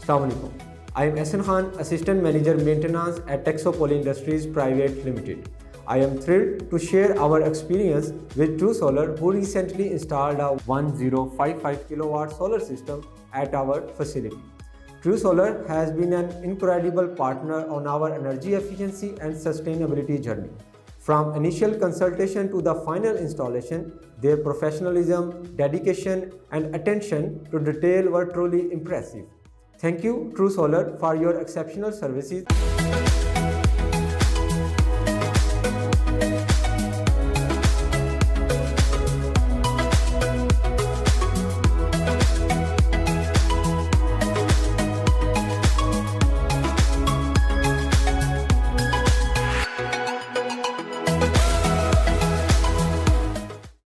Assalamu alaikum. I am Ehsan Khan, Assistant Manager Maintenance at Texo Poly Industries Private Limited. I am thrilled to share our experience with True Solar, who recently installed a 1055 kilowatt solar system at our facility. True Solar has been an incredible partner on our energy efficiency and sustainability journey. From initial consultation to the final installation, their professionalism, dedication, and attention to detail were truly impressive. Thank you, True Solar, for your exceptional services.